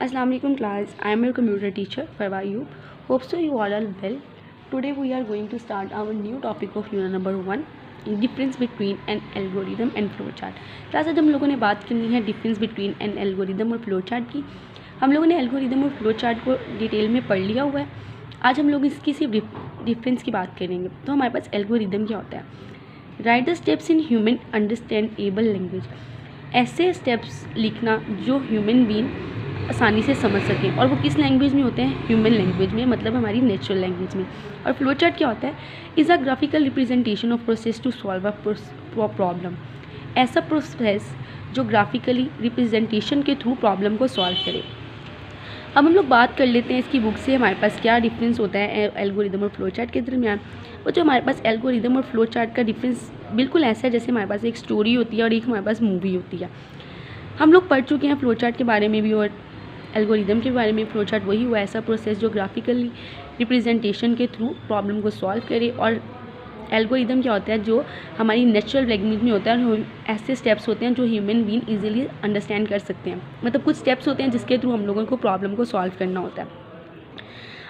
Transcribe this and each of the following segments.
Assalamu alaikum class. I am your computer teacher Farwa Ayub. Hope so you all are well. Today we are going to start our new topic of unit number 1, difference between an algorithm and flowchart. Class आज हम लोगों ने बात करनी है difference between N algorithm और flowchart की। हम लोगों ने एल्गोरिदम और फ्लोचार्ट को डिटेल में पढ़ लिया हुआ है। आज हम लोग इसकी सिर्फ डिफरेंस की बात करेंगे। तो हमारे पास एल्गोरिदम क्या होता है? Right the steps in human understandable language, ऐसे स्टेप्स लिखना जो ह्यूमन बीइंग आसानी से समझ सकें, और वो किस लैंग्वेज में होते हैं? ह्यूमन लैंग्वेज में, मतलब हमारी नेचुरल लैंग्वेज में। और फ्लो चार्ट क्या होता है? Is a graphical representation of process to solve a problem, ऐसा प्रोसेस जो ग्राफिकली रिप्रेजेंटेशन के थ्रू प्रॉब्लम को सॉल्व करे। अब हम लोग बात कर लेते हैं इसकी बुक से हमारे पास क्या डिफरेंस होता है एल्गोरिदम और फ्लो चार्ट के दरमियान। वो जो हमारे पास एल्गोरिदम और फ्लो चार्ट का डिफरेंस बिल्कुल ऐसा है जैसे हमारे पास एक स्टोरी होती है और एक हमारे पास मूवी होती है। हम लोग पढ़ चुके हैं फ्लो चार्ट के बारे में भी और एल्गोरिदम के बारे में। फ्लो चार्ट वही हुआ ऐसा प्रोसेस जो ग्राफिकली रिप्रेजेंटेशन के थ्रू प्रॉब्लम को सॉल्व करे, और एल्गोरिदम क्या होता है जो हमारी नेचुरल लैंग्वेज में होता है, और ऐसे स्टेप्स होते हैं जो ह्यूमन बीइंग इजीली अंडरस्टैंड कर सकते हैं। मतलब कुछ स्टेप्स होते हैं जिसके थ्रू हम लोगों को प्रॉब्लम को सॉल्व करना होता है।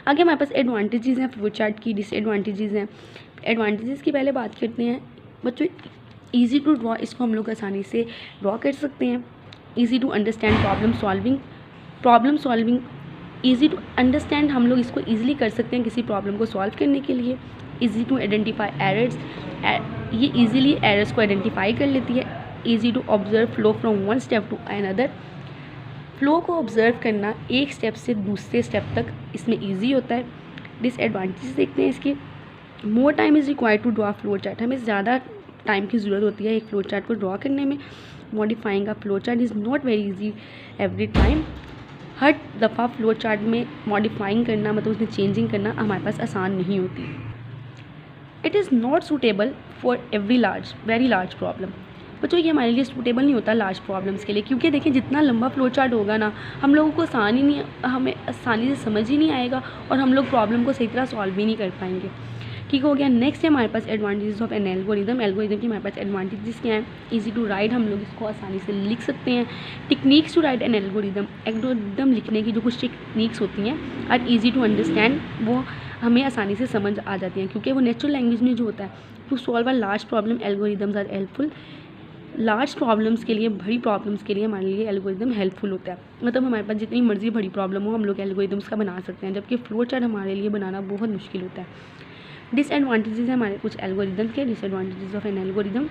आगे हमारे पास एडवांटेजेस हैं फ्लो चार्ट की, डिसएडवांटेजेस हैं। एडवांटेजेस की पहले बात करते हैं बच्चों। ईजी टू ड्रॉ, इसको हम लोग आसानी से ड्रॉ कर सकते हैं। Easy to understand problem solving easy to understand, हम लोग इसको ईजिली कर सकते हैं किसी प्रॉब्लम को सॉल्व करने के लिए। ईजी टू आइडेंटिफाई एरर्स, ये ईजिली एरर्स को आइडेंटिफाई कर लेती है। Easy to observe flow from one step to another, flow को ऑब्जर्व करना एक स्टेप से दूसरे स्टेप तक इसमें ईजी होता है। डिसएडवांटेजेस देखते हैं इसके। More time is required to draw flow chart, हमें ज़्यादा टाइम की ज़रूरत होती है एक फ्लो चार्ट को ड्रॉ करने में। Modifying a flow chart is not very easy every time, हर दफ़ा फ्लो चार्ट में मॉडिफाइंग करना, मतलब उसमें चेंजिंग करना हमारे पास आसान नहीं होती। It is not suitable for very large problem, बच्चों ये हमारे लिए सूटेबल नहीं होता लार्ज प्रॉब्लम्स के लिए, क्योंकि देखिए जितना लंबा फ्लो चार्ट होगा ना, हम लोगों को हमें आसानी से समझ ही नहीं आएगा, और हम लोग प्रॉब्लम को सही तरह सॉल्व भी नहीं कर पाएंगे। ठीक हो गया। नेक्स्ट है हमारे पास advantages of an algorithm. Algorithm की हमारे पास एडवांटेजेस क्या हैं? इजी टू राइट, हम लोग इसको आसानी से लिख सकते हैं। Techniques to write an algorithm लिखने की जो कुछ टेक्निक्स होती हैं और ईजी टू अंडरस्टैंड, वो हमें आसानी से समझ आ जाती हैं, क्योंकि वो नेचुरल लैंग्वेज में जो होता है। To solve a large problem algorithms are helpful, large problems के लिए, बड़ी प्रॉब्लम्स के लिए हमारे लिए एल्गोरिदम हेल्पफुल होता है। मतलब हमारे पास जितनी मर्जी बड़ी प्रॉब्लम हो हम लोग एल्गोरिदम्स का बना सकते हैं, जबकि फ्लो चार्ट हमारे लिए बनाना बहुत मुश्किल होता है। डिसएडवांटेजेस हैं हमारे कुछ एल्गोरिदम के। Disadvantages of an algorithm,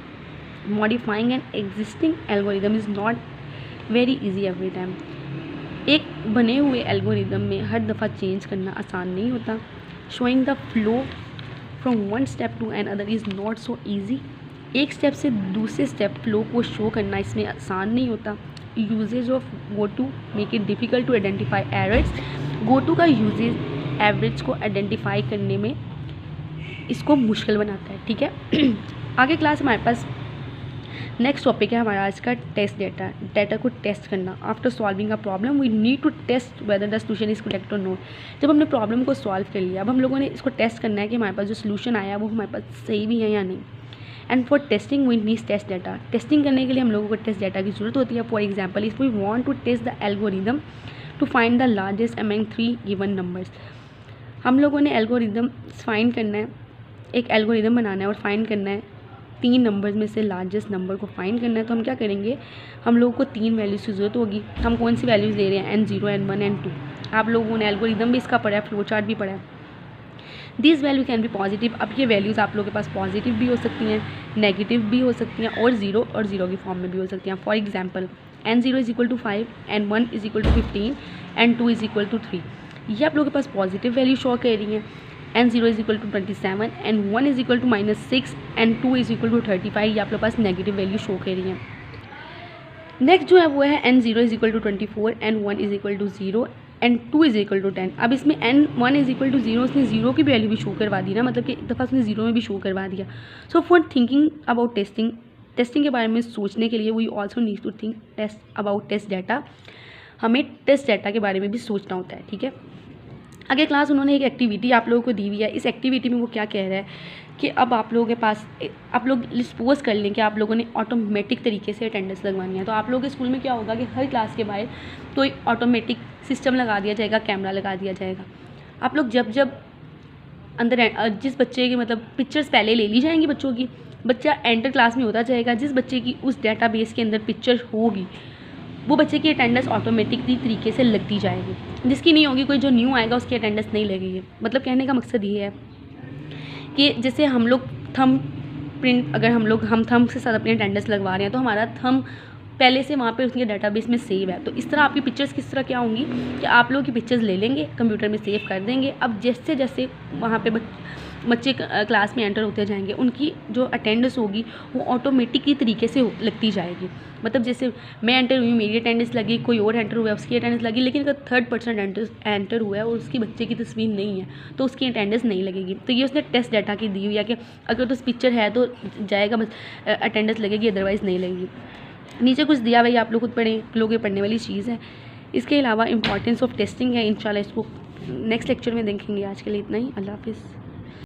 modifying an existing algorithm is not very easy every time, एक बने हुए एल्गोरिदम में हर दफ़ा चेंज करना आसान नहीं होता। Showing the flow from one step to another is not so easy, एक स्टेप से दूसरे स्टेप फ्लो को शो करना इसमें आसान नहीं होता। Usages of go to make it difficult to identify errors, go to का यूजेज एवरेज को आइडेंटिफाई करने में इसको मुश्किल बनाता है। ठीक है। आगे क्लास हमारे पास नेक्स्ट टॉपिक है हमारा आज का टेस्ट डेटा को टेस्ट करना। After solving a problem we need to test whether the solution is correct और नॉट। जब हमने प्रॉब्लम को सॉल्व कर लिया, अब हम लोगों ने इसको टेस्ट करना है कि हमारे पास जो सोल्यूशन आया वो हमारे पास सही भी है या नहीं। And for testing we need test data, testing करने के लिए हम लोगों को टेस्ट डेटा की जरूरत होती है। For example, if we want to test the algorithm to find the largest among 3 given numbers, हम लोगों ने एल्गोरिदम फाइंड करना है, एक एल्गोरिदम बनाना है और फाइंड करना है 3 नंबर्स में से लार्जेस्ट नंबर को फाइंड करना है। तो हम क्या करेंगे, हम लोगों को 3 वैल्यूज़ की ज़रूरत होगी। हम कौन सी वैल्यूज़ ले रहे हैं? N0, N1, N2। आप लोगों ने एल्गोरिदम भी इसका पढ़ा है, फ्लो चार्ट भी पढ़ा है। This value can be positive, अब ये वैल्यूज़ आप लोगों के पास पॉजिटिव भी हो सकती हैं, नेगेटिव भी हो सकती हैं, और ज़ीरो की फॉर्म में भी हो सकती हैं। For example, N0 is equal to 5, N1 is equal to 15, N2 is equal to 3, ये आप लोगों के पास पॉजिटिव वैल्यू शो कर रही हैं। N0 is equal to 27, N1 is equal to -6, N2 is equal to 35, ये आप लोग पास नेगेटिव वैल्यू शो कर रही हैं। नेक्स्ट जो है वो है N0 is equal to 24, N1 is equal to 0, N2 is equal to 10। अब इसमें N1 इज इक्वल टू 0, उसने 0 की वैल्यू भी शो करवा दी ना, मतलब कि एक दफ़ा उसने 0 में भी शो करवा दिया। So for thinking about testing के बारे में सोचने के लिए we also need to think test about test data, हमें टेस्ट डाटा के बारे में भी सोचना होता है। ठीक है। आगे क्लास उन्होंने एक एक्टिविटी आप लोगों को दी हुई है। इस एक्टिविटी में वो क्या कह रहा है कि अब आप लोगों के पास, आप लोग सपोज कर लें कि आप लोगों ने ऑटोमेटिक तरीके से अटेंडेंस लगवानी है। तो आप लोगों के स्कूल में क्या होगा कि हर क्लास के बाहर कोई ऑटोमेटिक सिस्टम लगा दिया जाएगा, कैमरा लगा दिया जाएगा। आप लोग जब जब अंदर जिस बच्चे की मतलब पिक्चर्स पहले ले ली जाएंगी बच्चों की, बच्चा एंटर क्लास में होता जाएगा, जिस बच्चे की उस डेटाबेस के अंदर पिक्चर होगी वो बच्चे की अटेंडेंस ऑटोमेटिकली तरीके से लगती जाएगी। जिसकी नहीं होगी, कोई जो न्यू आएगा उसकी अटेंडेंस नहीं लगेगी। मतलब कहने का मकसद ये है कि जैसे हम लोग थंब प्रिंट, अगर हम थंब के साथ अपनी अटेंडेंस लगवा रहे हैं तो हमारा थंब पहले से वहाँ पे उसके डाटाबेस में सेव है। तो इस तरह आपकी पिक्चर्स किस तरह क्या होंगी कि आप लोग की पिक्चर्स ले लेंगे, कंप्यूटर में सेव कर देंगे। अब जैसे जैसे वहाँ पे बच्चे क्लास में एंटर होते जाएंगे, उनकी जो अटेंडेंस होगी वो ऑटोमेटिकली तरीके से लगती जाएगी। मतलब जैसे मैं एंटर हुई, मेरी अटेंडेंस लगी, कोई और एंटर हुआ उसकी अटेंडेंस लगी, लेकिन अगर थर्ड पर्सन एंटर हुआ है और उसकी बच्चे की तस्वीर नहीं है तो उसकी अटेंडेंस नहीं लगेगी। तो ये उसने टेस्ट डाटा की दी हुई है कि अगर तो पिक्चर है तो जाएगा, बस अटेंडेंस लगेगी, अदरवाइज़ नहीं लगेगी। नीचे कुछ दिया भाई, आप लोग खुद पढ़ें, लोग ये पढ़ने वाली चीज़ है। इसके अलावा इंपॉर्टेंस ऑफ टेस्टिंग है, इंशाल्लाह इसको नेक्स्ट लेक्चर में देखेंगे। आज के लिए इतना ही, अल्लाह हाफिज़।